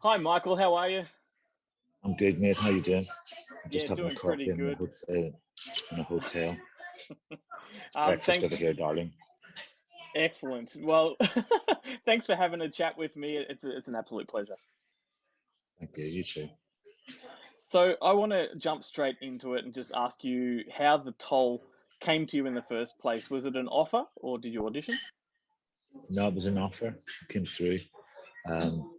Hi, Michael. How are you? I'm good, mate. How you doing? I'm Yeah, just having a doing pretty coffee good. in a hotel. Breakfast Thanks. over here, darling. Excellent. Well, thanks for having a chat with me. It's an absolute pleasure. Thank you. You too. So I want to jump straight into it and just ask you how the toll came to you in the first place. Was it an offer or did you audition? No, it was an offer. It came through. Um,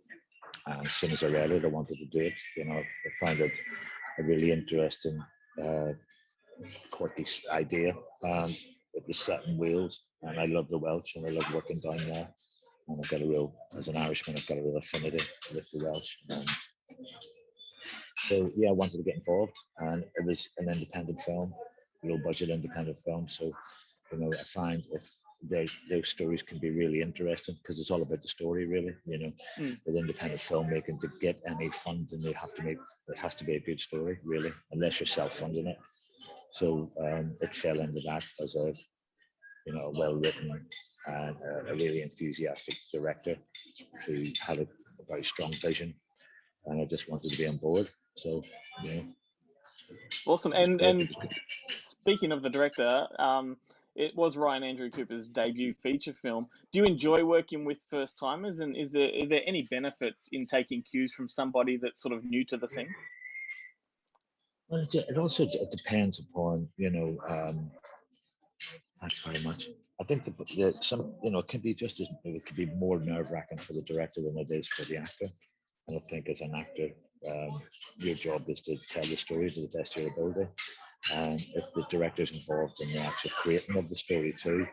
and as soon as I read it, I wanted to do it. I found it a really interesting, uh, quirky idea. It was set in Wales, and I love the Welsh, and I love working down there. And as an Irishman, I've got a real affinity with the Welsh. So yeah, I wanted to get involved, and it was an independent film, low budget independent film. So I find if those stories can be really interesting because it's all about the story, really. Mm. With independent filmmaking, to get any funding, it has to be a good story, really, unless you're self-funding it. So it fell into that as a well-written and a really enthusiastic director who had a very strong vision, and I just wanted to be on board. So you know, Awesome. it was And great. and speaking of the director, it was Ryan Andrew Cooper's debut feature film. Do you enjoy working with first timers, and are there any benefits in taking cues from somebody that's sort of new to the scene? Well, it also depends upon thanks very much. I think some it can be it could be more nerve wracking for the director than it is for the actor. And I think as an actor, your job is to tell the story to the best of your ability. And if the director's involved in the actual creating of the story too,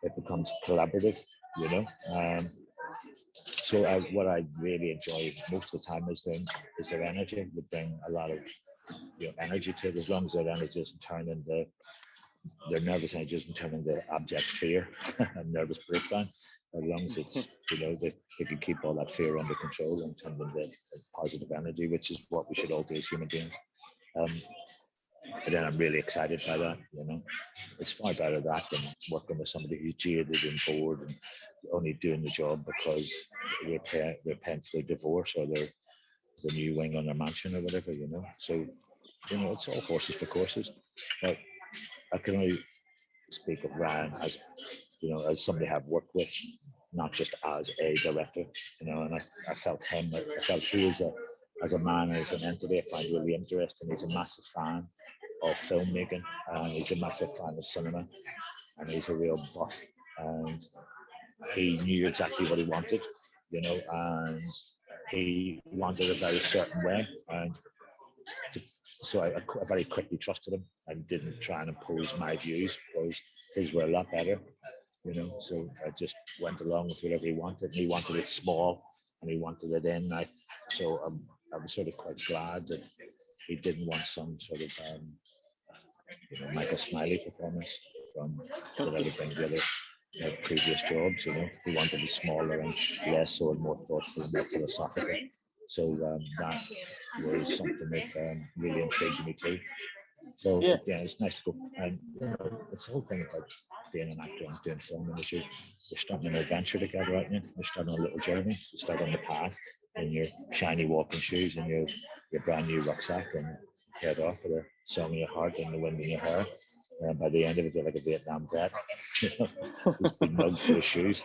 it becomes collaborative. You know. So what I really enjoy most of the time is their energy. They bring a lot of energy to it, as long as their energy doesn't turn into their nervous energy doesn't turn into abject fear and nervous breakdown. As long as it's they can keep all that fear under control and turn into positive energy, which is what we should all do as human beings. Um, and then I'm really excited by that. It's far better that than working with somebody who's jaded and bored and only doing the job because they're paying for their divorce or the new wing on their mansion or whatever. So it's all horses for courses. But I can only speak of Ryan as somebody I've worked with, not just as a director. And I felt he is as a man, as an entity, I find really interesting. He's a massive fan of filmmaking, and he's a massive fan of cinema, and he's a real buff. And he knew exactly what he wanted, and he wanted a very certain way. And so I very quickly trusted him and didn't try and impose my views because his were a lot better. So I just went along with whatever he wanted, and he wanted it small, and he wanted it in. I was sort of quite glad that he didn't want some sort of Michael Smiley performance from what I would bring the other previous jobs. He wanted it smaller and less so and more thoughtful and more philosophical. So that was something that really intrigued me too. So Yeah. yeah, it's nice to go. And it's the whole thing about being an actor and doing film industry. You're starting an adventure together, aren't you? You're starting a little journey. You start on the path in your shiny walking shoes and your brand new rucksack, and head off with a song in your heart and the wind in your hair. And by the end of it, you're like a Vietnam vet. These big mugs for the shoes.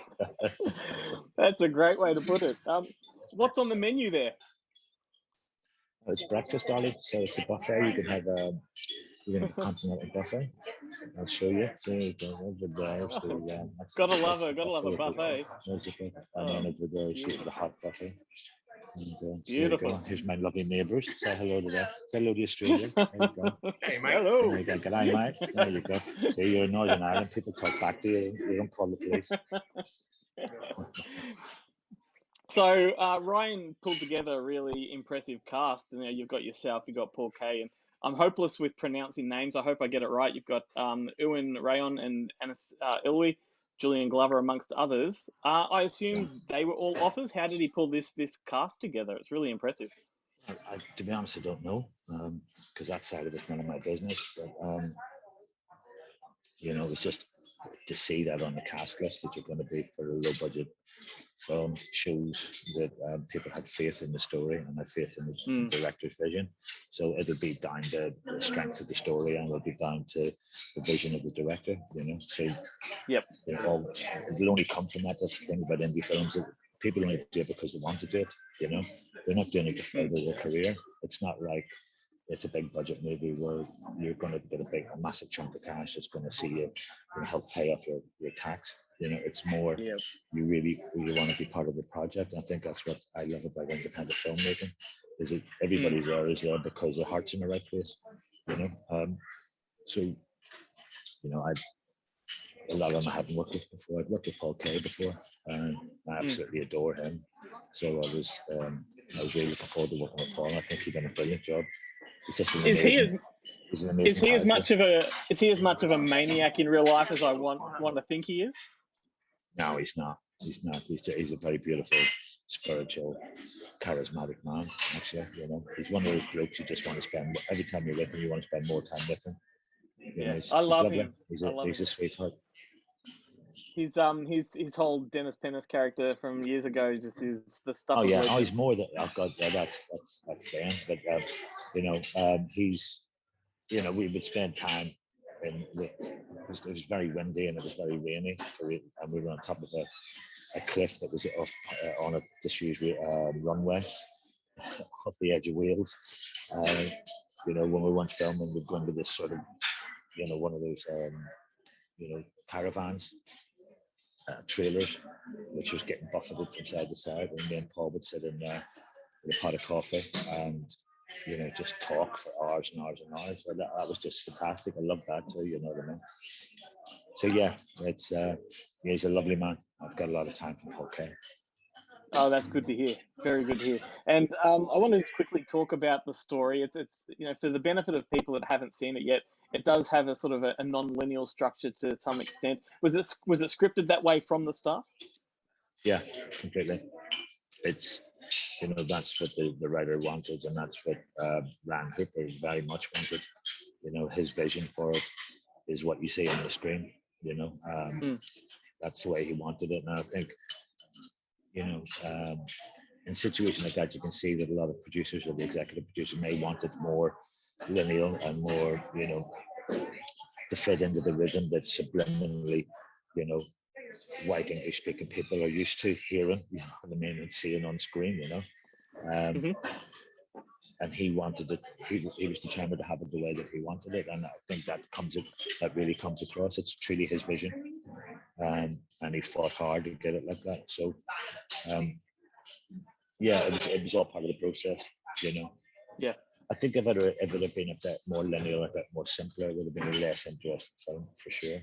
That's a great way to put it. What's on the menu there? It's breakfast, Dolly. So it's a buffet. You can have you're going to continental buffet. I'll show you. There you go. Over there. So Gotta love that's the it. Gotta love a buffet. buffet. And Oh, then over there, she's beautiful. the hot buffet. And so there you go. Beautiful. Here's my lovely neighbours. Say hello to them. Say hello to Australia. There you go. Hey, mate. Hello. There you go. Good night, mate. There you go. See, you're in Northern Ireland. People talk back to you. You don't call the police. So Ryan pulled together a really impressive cast. You've got yourself, you've got Paul Kaye, and I'm hopeless with pronouncing names. I hope I get it right. You've got Ewan Rayon and Anis Ilwy, Julian Glover, amongst others. I Yeah. assume they were all offers. How did he pull this cast together? It's really impressive. To be honest, I don't know, because that side of it's none of my business. But it's just to see that on the cast list that you're going to be for a low budget film shows that people had faith in the story and had faith in the Mm. director's vision. So it'll be down to the strength of the story, and it'll be down to the vision of the director. So Yep. it'll only come from that. That's the thing about indie films. That people only do it because they want to do it. They're not doing it to further their career. It's not like it's a big budget movie where you're going to get a massive chunk of cash that's going to see you help pay off your tax. It's more Yep. you really want to be part of the project. And I think that's what I love about independent filmmaking, is that everybody there is there because their heart's in the right place. So a lot of them I haven't worked with before. I've worked with Paul Kaye before, and I absolutely adore him. So I was really looking forward to working with Paul. And I think he done a brilliant job. He's just an amazing, is he as much of a maniac in real life as I want to think he is? No, he's not. He's not. He's a very beautiful, spiritual, charismatic man. Actually, he's one of those blokes you just want to spend every time you're with him. You want to spend more time with him. I love him. He's a sweetheart. His whole Dennis Pennis character from years ago just is the stuff. Oh yeah, he's more than. Oh god, yeah, that's saying. But he's, we would spend time it was very windy and it was very rainy, and we were on top of a cliff that was up on a disused runway off the edge of Wales. When we weren't filming, we'd go into this sort of, one of those, caravans, trailers, which was getting buffeted from side to side, and me and Paul would sit in there with a pot of coffee and just talk for hours and hours and hours. So that was just fantastic. I love that too. You know what I mean? So yeah, it's he's a lovely man. I've got a lot of time for Paul Kaye. Oh, that's good to hear. Very good to hear. And I wanted to quickly talk about the story. It's for the benefit of people that haven't seen it yet, it does have a sort of a non-linear structure to some extent. Was it scripted that way from the start? Yeah, completely. It's that's what the writer wanted, and that's what Ryan Hooper very much wanted. His vision for it is what you see on the screen. That's the way he wanted it, and I think in situations like that, you can see that a lot of producers or the executive producer may want it more linear and more, to fit into the rhythm that subliminally, white English speaking people are used to hearing, and seeing on screen, And he wanted it. He was determined to have it the way that he wanted it, and I think that really comes across. It's truly his vision, and he fought hard to get it like that. So, it was all part of the process, Yeah. I think if it had been a bit more linear, a bit more simpler, it would have been a less interesting film for sure.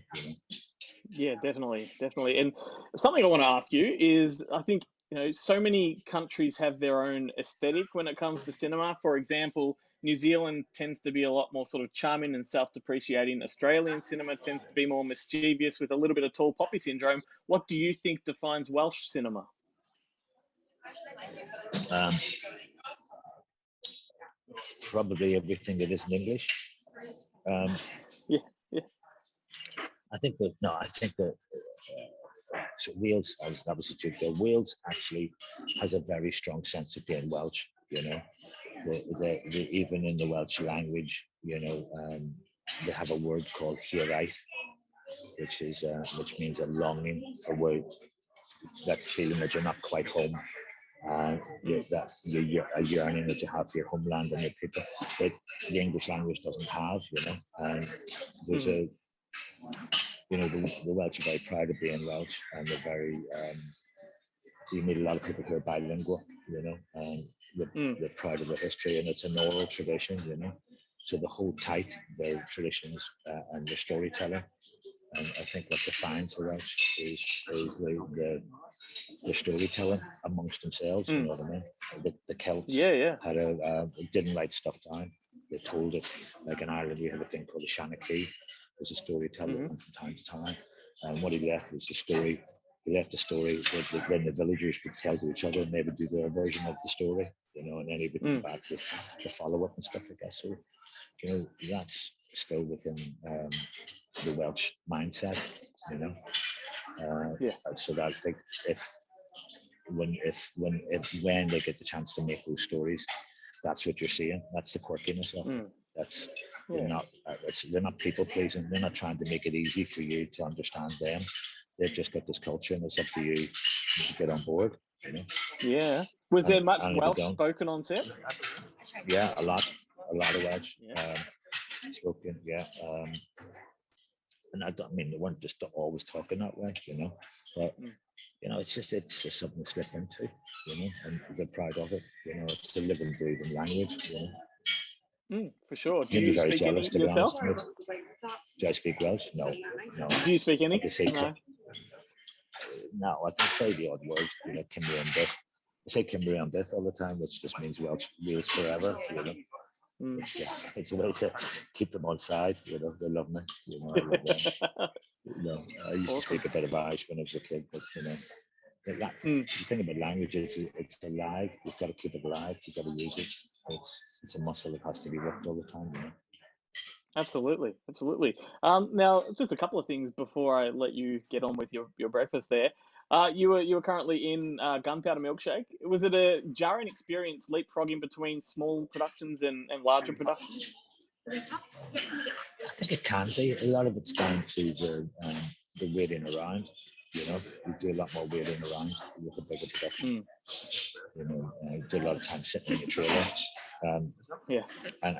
Yeah, definitely. And something I want to ask you is, I think so many countries have their own aesthetic when it comes to cinema. For example, New Zealand tends to be a lot more sort of charming and self-depreciating. Australian cinema tends to be more mischievous with a little bit of tall poppy syndrome. What do you think defines Welsh cinema? Probably everything that isn't English. Yeah. I think that so Wales, that was a joke there. Wales actually has a very strong sense of being Welsh. Even in the Welsh language, they have a word called hiraeth, which means a longing for that feeling that you're not quite home. That a yearning that you have for your homeland and your people that the English language doesn't have, and there's the Welsh are very proud of being Welsh, and they're very you meet a lot of people who are bilingual, and they're proud of their history, and it's an oral tradition, so they hold tight their traditions and their storytelling. And I think what defines the Welsh is the storytelling amongst themselves. You know what I mean? The Celts didn't write stuff down; they told it. Like in Ireland, we have a thing called the Shanachie. There's a storyteller from time to time, and what he left was the story. He left the story that then the villagers would tell to each other, and they would do their version of the story, and then he would come back with the follow up and stuff like that. So, that's still within the Welsh mindset, So that I think when they get the chance to make those stories, that's what you're seeing. That's the quirkiness of it. That's they're not people pleasing. They're not trying to make it easy for you to understand them. They've just got this culture, and it's up to you to get on board. You know. Yeah. Was there much and Welsh spoken on set? Yeah, a lot of Welsh spoken. Yeah. And I mean, they weren't just always talking that way, you know. But you know, it's just something to slip into, you know, and they're proud of it. You know, it's a living, breathing language, you know. For sure. Do You'd you be very speak jealous, any to be yourself? honest. Do I speak Welsh? No. Do you speak any? No, I can say the odd words, you know, Cymru and Beth. I say Cymru and Beth all the time, which just means Welsh forever, you know. It's a way to keep them on side, you know. They love me, you know. I love them. You know, I used to speak a bit of Irish when I was a kid, but you know, the thing about language is it's alive. You've got to keep it alive. You've got to use it. It's a muscle that has to be worked all the time, you know. Absolutely. Now, just a couple of things before I let you get on with your breakfast there. You were currently in Gunpowder Milkshake. Was it a jarring experience leapfrogging between small productions and larger productions? I think it can be. A lot of it's down to the waiting around. You know, you do a lot more waiting around with a bigger production. You know, do a lot of time sitting in the trailer. And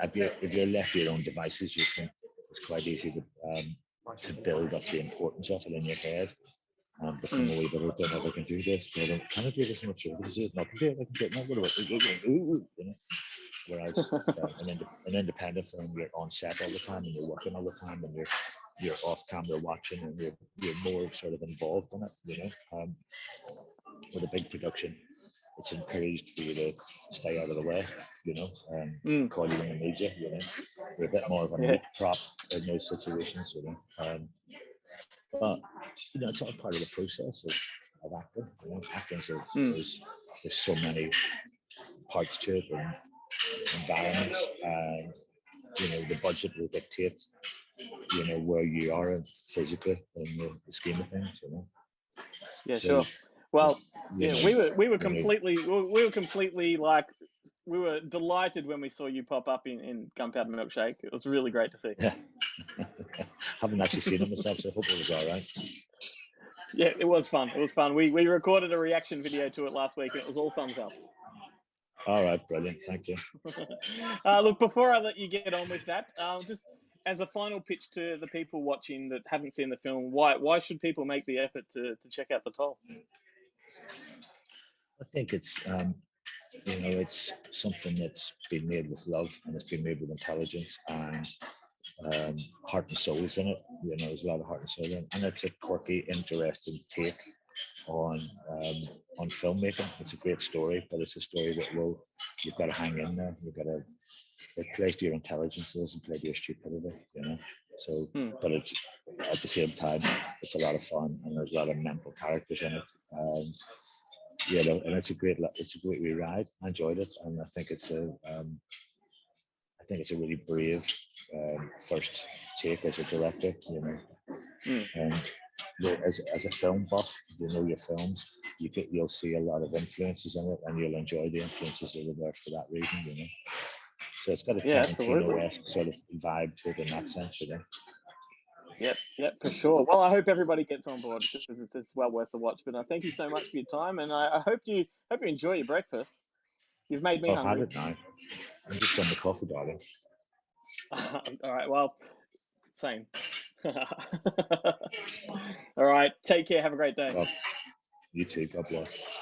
if you're left to your own devices, you think it's quite easy to build up the importance of it in your head and become a wee bit of, I don't know if I can do this, but can I do this much? Because I can do it, I can do it. No, what about it? You know? Whereas an independent film, you're on set all the time and you're working all the time and you're off camera watching and you're more sort of involved in it, you know. With a big production, it's encouraged for you to stay out of the way, you know, call you when they need you, you know. You're a bit more of a meat prop in those situations, you know. But you know, it's all part of the process of acting. You know, acting there's so many parts to it and environments, and you know, the budget will dictate, you know, where you are physically in the scheme of things, you know. Yeah, so, sure. Well, we were completely like, we were delighted when we saw you pop up in Gunpowder Milkshake. It was really great to see. Yeah. Haven't actually seen it myself, so I hope it was all right. Yeah, it was fun. We recorded a reaction video to it last week, and it was all thumbs up. All right, brilliant. Thank you. Look, before I let you get on with that, just as a final pitch to the people watching that haven't seen the film, why should people make the effort to check out The Toll? I think it's you know, it's something that's been made with love and it's been made with intelligence and heart and soul's in it. You know, there's a lot of heart and soul in it, and it's a quirky, interesting take on filmmaking. It's a great story, but it's a story that you've got to hang in there. It plays to your intelligence, it doesn't play to your stupidity, you know. So, but it's at the same time, it's a lot of fun, and there's a lot of mental characters in it. You know, and it's a great wee ride. I enjoyed it, and I think it's a really brave first take as a director, you know. And as a film buff, you know your films, you'll see a lot of influences in it, and you'll enjoy the influences that are there for that reason, you know. So it's got a Tarantino-esque sort of vibe to it in that sense, you know. Yep, for sure. Well, I hope everybody gets on board because it's well worth the watch. But thank you so much for your time, and I hope you enjoy your breakfast. You've made me hungry. I've had it now. I'm just on the coffee, darling. All right. Well, same. All right. Take care. Have a great day. Well, you too. God bless.